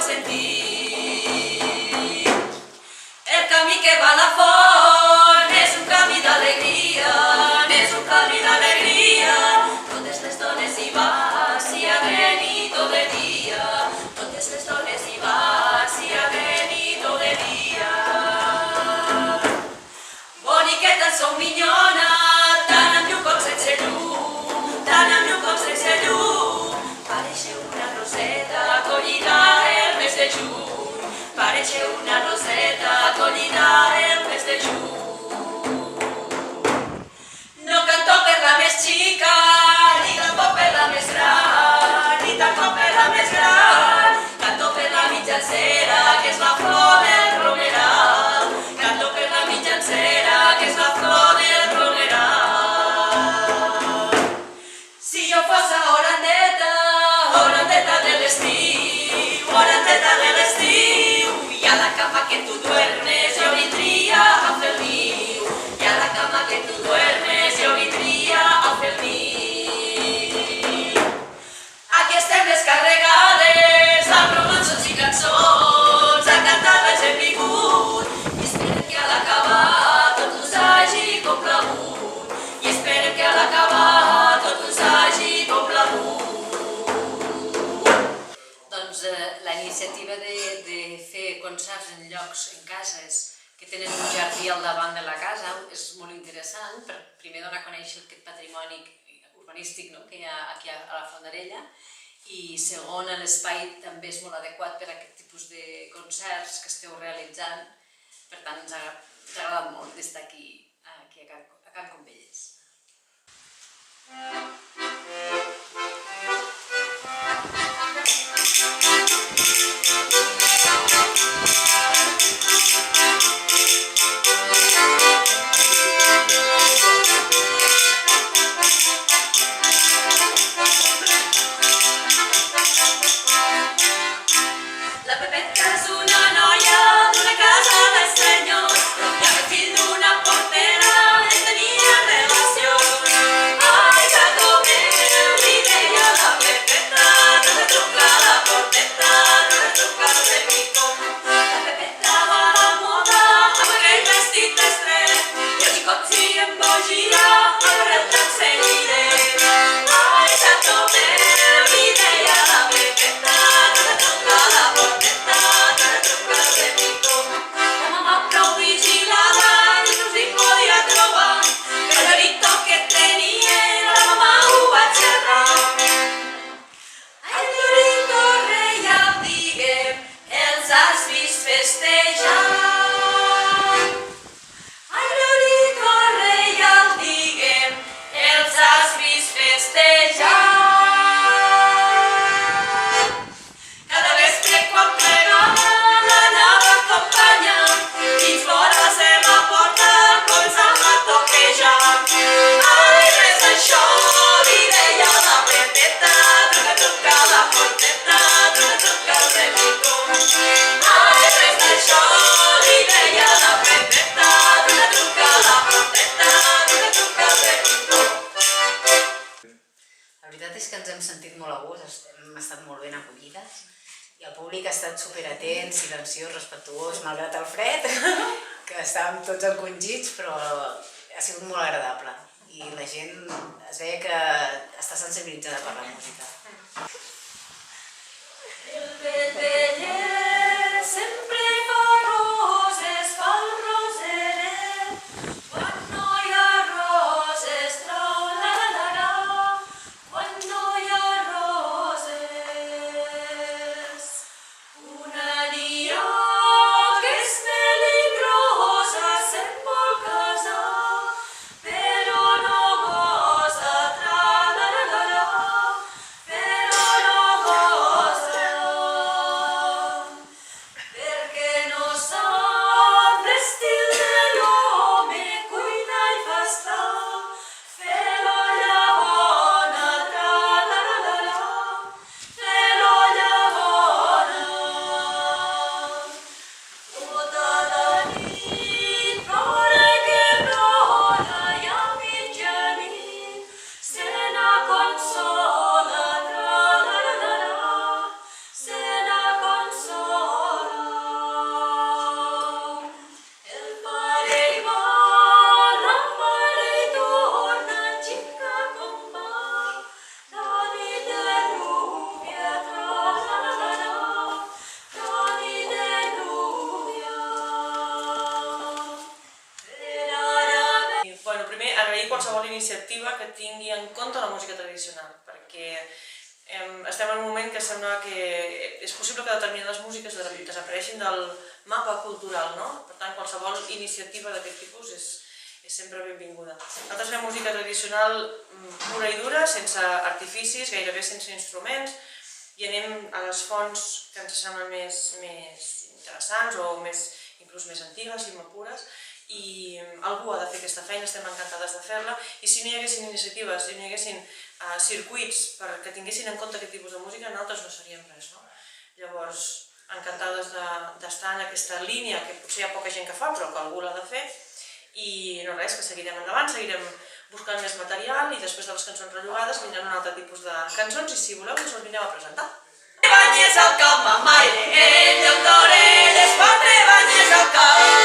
sentir. El camí que va a la font és un camí d'alegria, és un camí d'alegria. Totes les dones hi van, si a venir tot de dia. Totes les dones hi van, si a venir tot de dia. Boniqueta sou minyona, tant amb llum com sense llum, tant amb llum com sense llum. Pareixeu una roseta collida el mes de juny, pareixeu una roseta collida el mes de juny. No canto per la més xica, ni tampoc per la més gran, ni tampoc per la més gran. Canto per la mitjancera, que és la flor del romeral. Canto per la mitjancera, que és la flor del romeral. Si jo fos a Horandeta, Horandeta de l'estiu, Horandeta de l'estiu, i a la cama que tu duermes jo vindria a fer el niu, i a la cama que tu duermes jo vindria a fer el niu. Aquí estem descarregades amb romanços i cançons, a cantar la gent vingut, i esperem que a l'acabar tot us hagi complavut, i esperem que a l'acabar tot us hagi complavut. Doncs la iniciativa de fer concerts en llocs, en cases, que tenen un jardí al davant de la casa, és molt interessant, per primer donar a conèixer aquest patrimoni urbanístic que hi ha aquí a la Fondarella, i segon, l'espai també és molt adequat per a aquest tipus de concerts que esteu realitzant, per tant ens ha agradat molt d'estar aquí a Can Convelles. La Pepeta és una noia d'una casa de senyors, i amb el fill d'una portera en tenia relacions. Ai, gato meu, li deia la Pepeta, no me truca la porteta, no me truca el remicó. La Pepeta va a la moda amb aquell vestit estret, i aquí com si em bogira, ara el t'ensenyiré. Ai, gato meu, li deia la Pepeta, no me truca la porteta, no me truca el remicó. La mamà prou vigilada, no s'hi podia trobar, però el delito que tenien, la mamà ho va xerrar. Ai, Lorito Reial, digue'm, els has vist festejant? Ai, Lorito Reial, digue'm, els has vist festejant? Cada vespre quan plegava l'anava acompanyant, dins fora la seva porta començava a toquejar. Ai, res d'això, li deia la Pepeta, no me truca la porteta, no me truca el remicó. Ai, res d'això, li deia la Pepeta, no me truca la porteta, no me truca el remicó. La veritat és que ens hem sentit molt a gust, hem estat molt ben acollides i el públic ha estat superatent, silenciós, respectuós, malgrat el fred, que estàvem tots encongits, però ha sigut molt agradable i la gent es veia que està sensibilitzada per la música. El Betllet sempre fa roses, fa el roseret, quan no hi ha roses, tra-la-la-la, quan no hi ha roses. Una nia que és meligrosa se'n vol casar, però no gosa, tra-la-la-la, beneir qualsevol iniciativa que tingui en compte la música tradicional, perquè estem en un moment que sembla que és possible que determinades músiques desapareixin del mapa cultural, no? Per tant, qualsevol iniciativa d'aquest tipus és sempre benvinguda. Nosaltres fem música tradicional pura i dura, sense artificis, gairebé sense instruments, i anem a les fonts que ens semblen més interessants o inclús més antigues i més pures, i algú ha de fer aquesta feina, estem encantades de fer-la, i si no hi haguessin iniciatives, si no hi haguessin circuits perquè tinguessin en compte aquest tipus de música, nosaltres no seríem res, no? Llavors, encantades d'estar en aquesta línia, que potser hi ha poca gent que fa, però que algú l'ha de fer, i no res, que seguirem endavant, seguirem buscant més material, i després de les cançons rellogades vindran un altre tipus de cançons, i si voleu, us els vinguem a presentar. Banyes al camp amb aire, el lloc d'orelles, quatre banyes al camp.